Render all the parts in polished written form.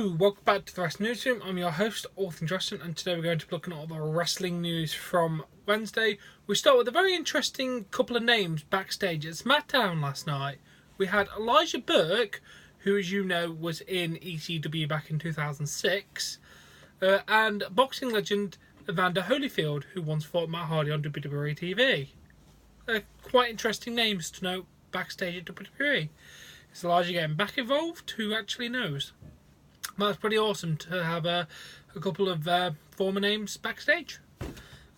Hello, welcome back to the Wrestling Newsroom. I'm your host, All Things Wrestling, and today we're going to be looking at all the wrestling news from Wednesday. We start with a very interesting couple of names backstage at SmackDown last night. We had Elijah Burke, who, as you know, was in ECW back in 2006, and boxing legend Evander Holyfield, who once fought Matt Hardy on WWE TV. Quite interesting names to note backstage at WWE. Is Elijah getting back involved? Who actually knows? That's pretty awesome to have a couple of former names backstage.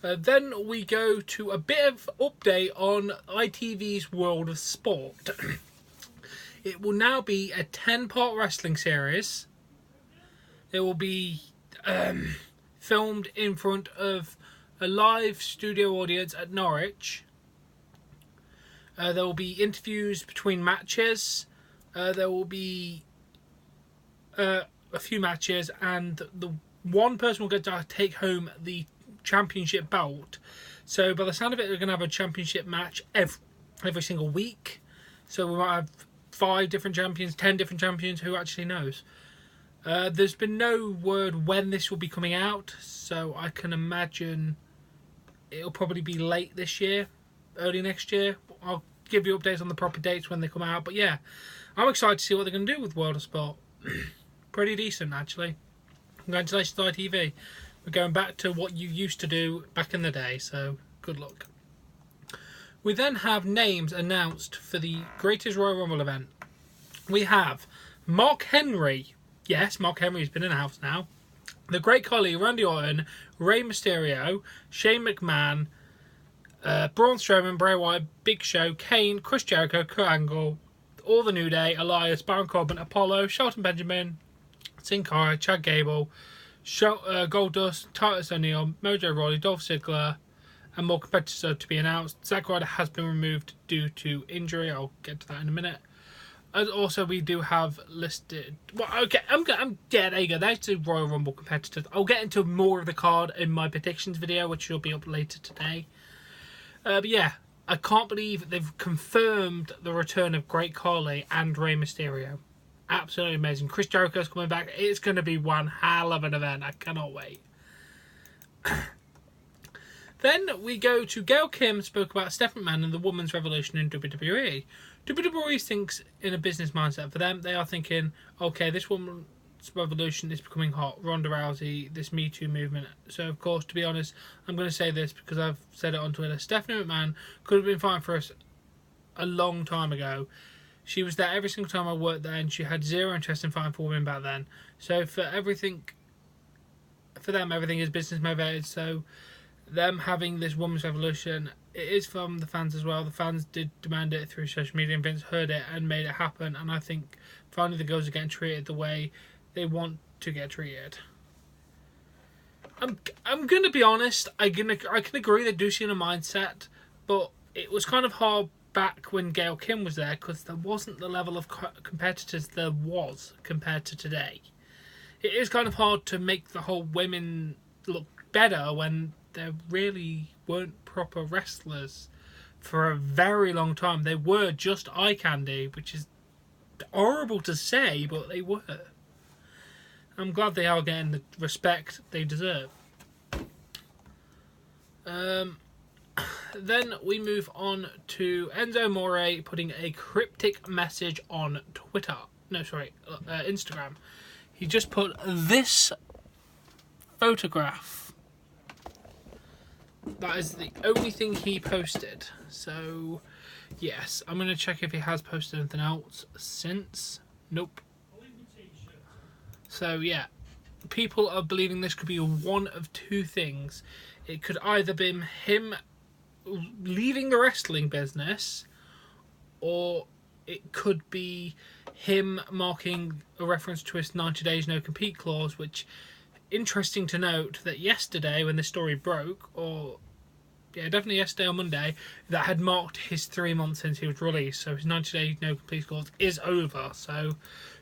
Then we go to a bit of update on ITV's World of Sport. It will now be a 10-part wrestling series. It will be filmed in front of a live studio audience at Norwich. There will be interviews between matches. There will be a few matches, and the one person will get to take home the championship belt. So by the sound of it, we're going to have a championship match every single week. So we might have 5 different champions, 10 different champions, who actually knows. There's been no word when this will be coming out, so I can imagine it'll probably be late this year, early next year. I'll give you updates on the proper dates when they come out, but yeah, I'm excited to see what they're going to do with World of Sport. Pretty decent, actually. Congratulations to ITV. We're going back to what you used to do back in the day, so good luck. We then have names announced for the Greatest Royal Rumble event. We have Mark Henry. Yes, Mark Henry's been announced now. The Great Khali, Randy Orton, Rey Mysterio, Shane McMahon, Braun Strowman, Bray Wyatt, Big Show, Kane, Chris Jericho, Kurt Angle, All the New Day, Elias, Baron Corbin, Apollo, Shelton Benjamin, Sin Cara, Chad Gable, Goldust, Titus O'Neil, Mojo Rawley, Dolph Ziggler, and more competitors to be announced. Zack Ryder has been removed due to injury. I'll get to that in a minute. And also, we do have listed. Well, okay, yeah, there you go. There's the Royal Rumble competitors. I'll get into more of the card in my predictions video, which will be up later today. But yeah, I can't believe they've confirmed the return of Great Khali and Rey Mysterio. Absolutely amazing. Chris Jericho's coming back. It's going to be one hell of an event. I cannot wait. Then we go to Gail Kim spoke about Stephanie McMahon and the women's revolution in WWE. WWE thinks in a business mindset for them. They are thinking, okay, this woman's revolution is becoming hot. Ronda Rousey, this Me Too movement. So, of course, to be honest, I'm going to say this because I've said it on Twitter. Stephanie McMahon could have been fine for us a long time ago. She was there every single time I worked there, and she had zero interest in fighting for women back then. So for them, everything is business motivated. So them having this women's revolution, it is from the fans as well. The fans did demand it through social media, and Vince heard it and made it happen. And I think finally the girls are getting treated the way they want to get treated. I'm gonna be honest. I can agree they do seem a mindset, but it was kind of hard back when Gail Kim was there because there wasn't the level of competitors there was compared to today. It is kind of hard to make the whole women look better when there really weren't proper wrestlers for a very long time. They were just eye candy, which is horrible to say, but they were. I'm glad they are getting the respect they deserve. Then we move on to Enzo Amore putting a cryptic message on Twitter. No, sorry, Instagram. He just put this photograph. That is the only thing he posted. So, yes, I'm going to check if he has posted anything else since. Nope. So, yeah, people are believing this could be one of two things. It could either be him leaving the wrestling business, or it could be him marking a reference to his 90 days no compete clause, which, interesting to note that yesterday when this story broke, or yeah, definitely yesterday or Monday, that had marked his 3 months since he was released, so his 90 days no compete clause is over, so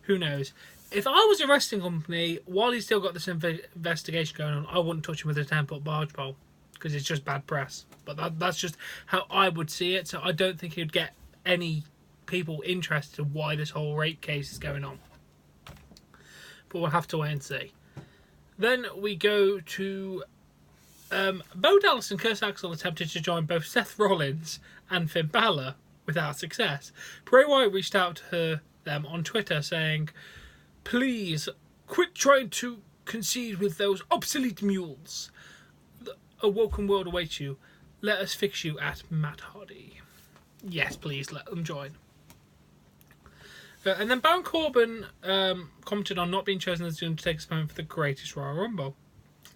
who knows. If I was a wrestling company, while he's still got this investigation going on, I wouldn't touch him with a 10-foot barge pole, because it's just bad press. But that's just how I would see it. So I don't think he'd get any people interested in why this whole rape case is going on. but we'll have to wait and see. Then we go to Bo Dallas and Kurt Axel attempted to join both Seth Rollins and Finn Balor without success. Bray Wyatt reached out to them on Twitter saying, "Please quit trying to concede with those obsolete mules. A welcome world awaits you. Let us fix you at Matt Hardy." Yes, please let them join. And then Baron Corbin commented on not being chosen as the Undertaker's opponent for the Greatest Royal Rumble.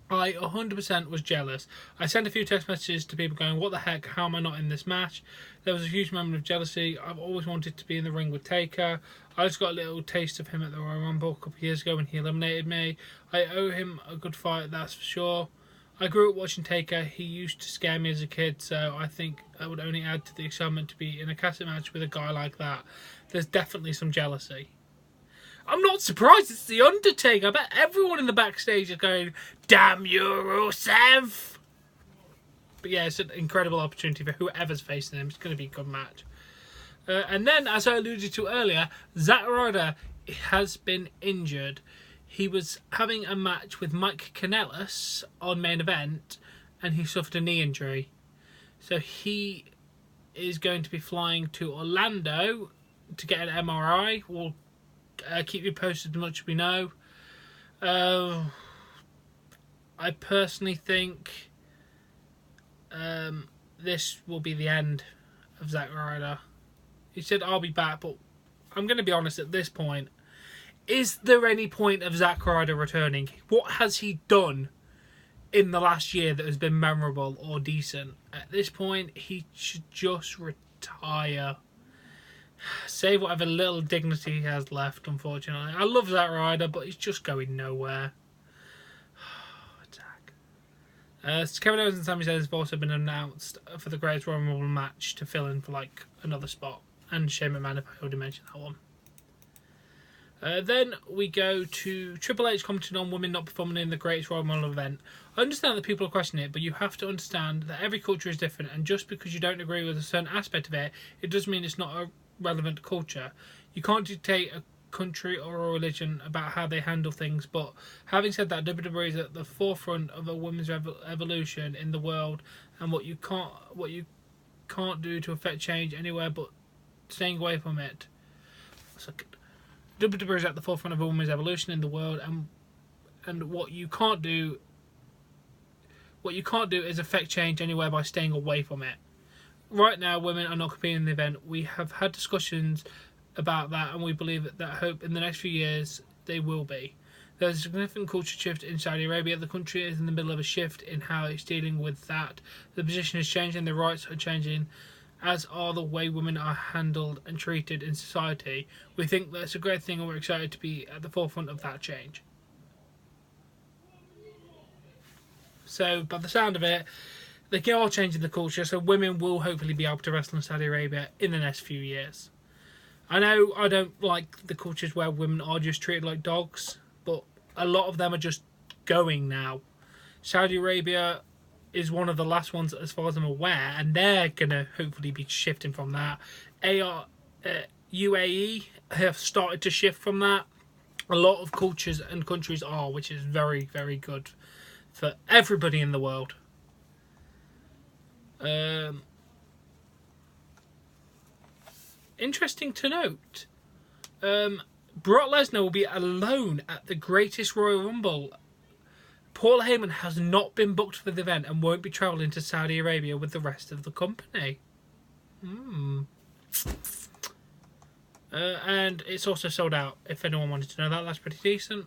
I 100% was jealous. I sent a few text messages to people going, "What the heck, how am I not in this match?" There was a huge moment of jealousy. I've always wanted to be in the ring with Taker. I just got a little taste of him at the Royal Rumble a couple of years ago when he eliminated me. I owe him a good fight, that's for sure. I grew up watching Taker. He used to scare me as a kid, so I think that would only add to the excitement to be in a casket match with a guy like that. There's definitely some jealousy. I'm not surprised it's The Undertaker. I bet everyone in the backstage is going, "Damn you, Rusev!" But yeah, it's an incredible opportunity for whoever's facing him. It's going to be a good match. And then, as I alluded to earlier, Zack Ryder has been injured. He was having a match with Mike Kanellis on main event, and he suffered a knee injury. So he is going to be flying to Orlando to get an MRI. We'll keep you posted as much as we know. I personally think this will be the end of Zack Ryder. He said, "I'll be back," but I'm going to be honest at this point. Is there any point of Zack Ryder returning? What has he done in the last year that has been memorable or decent? At this point, he should just retire. Save whatever little dignity he has left, unfortunately. I love Zack Ryder, but he's just going nowhere. Kevin Owens and Sami Zayn have also been announced for the Greatest Royal Rumble match to fill in for like another spot. And Shane McMahon, if I already mentioned that one. Then we go to Triple H commenting on women not performing in the Greatest Royal Rumble event. I understand that people are questioning it, but you have to understand that every culture is different, and just because you don't agree with a certain aspect of it, it doesn't mean it's not a relevant culture. You can't dictate a country or a religion about how they handle things, but having said that, WWE is at the forefront of a women's evolution in the world, and what you can't do to affect change anywhere but staying away from it. WWE is at the forefront of a women's evolution in the world, and what you can't do is affect change anywhere by staying away from it. Right now, women are not competing in the event. We have had discussions about that, and we believe that hope in the next few years they will be. There's a significant culture shift in Saudi Arabia. The country is in the middle of a shift in how it's dealing with that. The position is changing, the rights are changing, as are the way women are handled and treated in society. We think that's a great thing, and we're excited to be at the forefront of that change. So, by the sound of it, they are changing the culture, so women will hopefully be able to wrestle in Saudi Arabia in the next few years. I know I don't like the cultures where women are just treated like dogs, but a lot of them are just going now. Saudi Arabia is one of the last ones as far as I'm aware, and they're going to hopefully be shifting from that. UAE have started to shift from that. A lot of cultures and countries are, which is very, very good for everybody in the world. Interesting to note, Brock Lesnar will be alone at the Greatest Royal Rumble. Paul Heyman has not been booked for the event and won't be travelling to Saudi Arabia with the rest of the company. And it's also sold out, if anyone wanted to know that. That's pretty decent.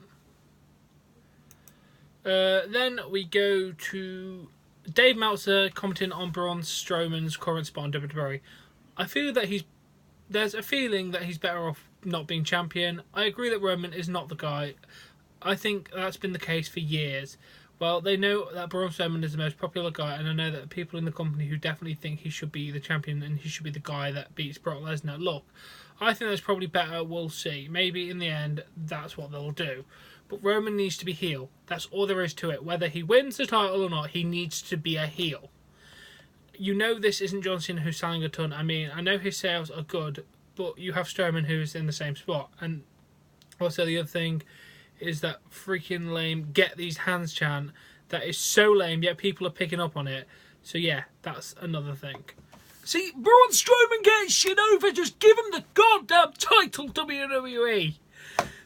Then we go to Dave Meltzer commenting on Braun Strowman's current spot on WWE. I feel that there's a feeling that he's better off not being champion. I agree that Roman is not the guy. I think that's been the case for years. Well, they know that Braun Strowman is the most popular guy, and I know that people in the company who definitely think he should be the champion and he should be the guy that beats Brock Lesnar. Look, I think that's probably better. We'll see. Maybe in the end, that's what they'll do. But Roman needs to be heel. That's all there is to it. Whether he wins the title or not, he needs to be a heel. You know this isn't John Cena who's selling a ton. I mean, I know his sales are good, but you have Strowman who's in the same spot. And also the other thing is that freaking lame "get these hands" chant. That is so lame, yet people are picking up on it. So yeah, that's another thing. See, Braun Strowman gets shit over. Just give him the goddamn title, WWE.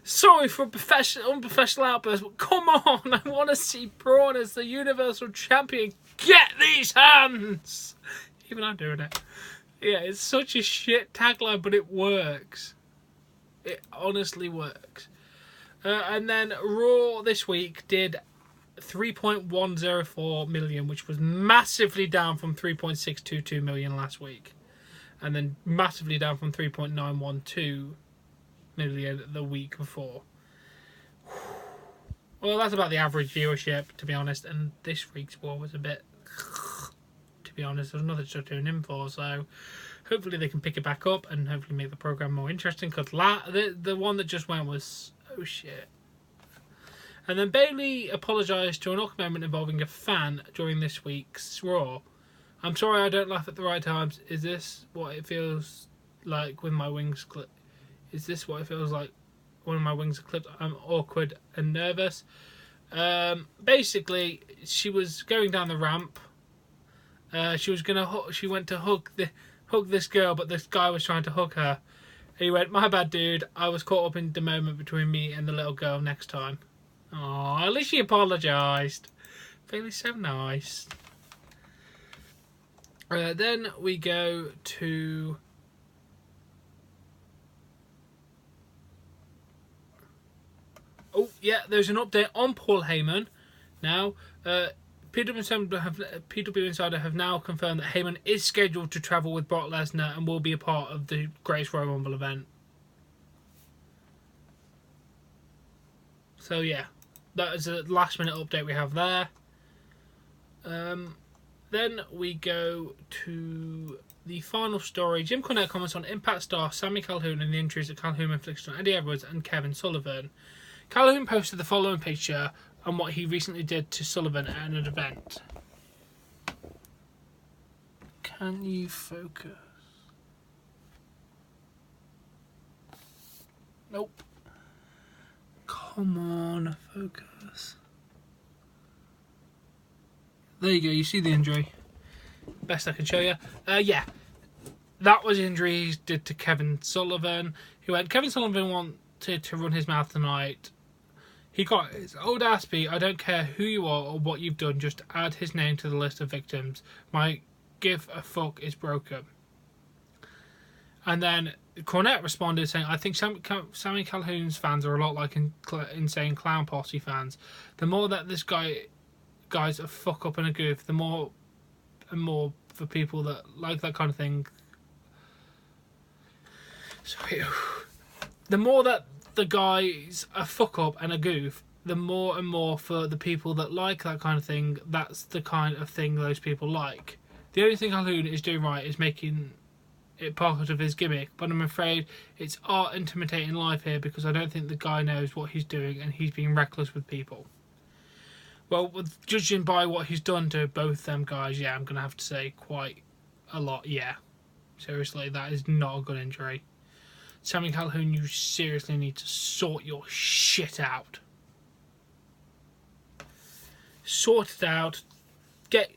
Sorry for unprofessional outburst, but come on, I want to see Braun as the Universal Champion. Get these hands! Even I'm doing it. Yeah, it's such a shit tagline, but it works. It honestly works. And then Raw this week did 3.104 million, which was massively down from 3.622 million last week. And then massively down from 3.912 million the week before. Well, that's about the average viewership, to be honest. And this week's War was a bit, to be honest, there's nothing to tune in for. So hopefully they can pick it back up and hopefully make the program more interesting. Because the one that just went was, oh shit. And then Bayley apologised to an awkward moment involving a fan during this week's Raw. I'm sorry I don't laugh at the right times. Is this what it feels like when my wings clip? Is this what it feels like when my wings are clipped? I'm awkward and nervous. Basically, she was going down the ramp. She went to hug this girl, but this guy was trying to hug her. He went, "My bad, dude. I was caught up in the moment between me and the little girl. Next time." Oh, at least she apologised. Bailey's so nice. Then we go to... Oh, yeah, there's an update on Paul Heyman. Now, PW Insider have now confirmed that Heyman is scheduled to travel with Brock Lesnar and will be a part of the Greatest Royal Rumble event. So, yeah. That is a last minute update we have there. Then we go to the final story. Jim Cornette comments on Impact star Sami Calhoun and the injuries that Calhoun inflicted on Eddie Edwards and Kevin Sullivan. Calhoun posted the following picture on what he recently did to Sullivan at an event. Can you focus? Nope. Come on, focus. There you go, you see the injury. Best I can show you. Yeah, that was the injury he did to Kevin Sullivan. Kevin Sullivan wanted to run his mouth tonight. He got his old ass beat. I don't care who you are or what you've done, just add his name to the list of victims. My give a fuck is broken. And then Cornette responded saying, I think Sami Calhoun's fans are a lot like Insane Clown Posse fans. The more that this guy's a fuck up and a goof, the more and more for people that like that kind of thing. Sorry. The more that the guy's a fuck up and a goof, the more and more for the people that like that kind of thing, that's the kind of thing those people like. The only thing Calhoun is doing right is making it part of his gimmick, but I'm afraid it's art intimidating life here because I don't think the guy knows what he's doing and he's being reckless with people. Well, judging by what he's done to both them guys, yeah, I'm going to have to say quite a lot, yeah. Seriously, that is not a good injury. Sami Calhoun, you seriously need to sort your shit out. Sort it out. Get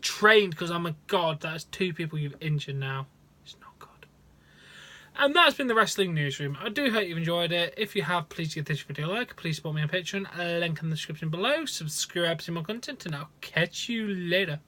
trained, because oh my god, that's 2 people you've injured now. It's not good. And that's been the Wrestling Newsroom. I do hope you've enjoyed it. If you have, please give this video a like. Please support me on Patreon. A link in the description below. Subscribe to see more content, and I'll catch you later.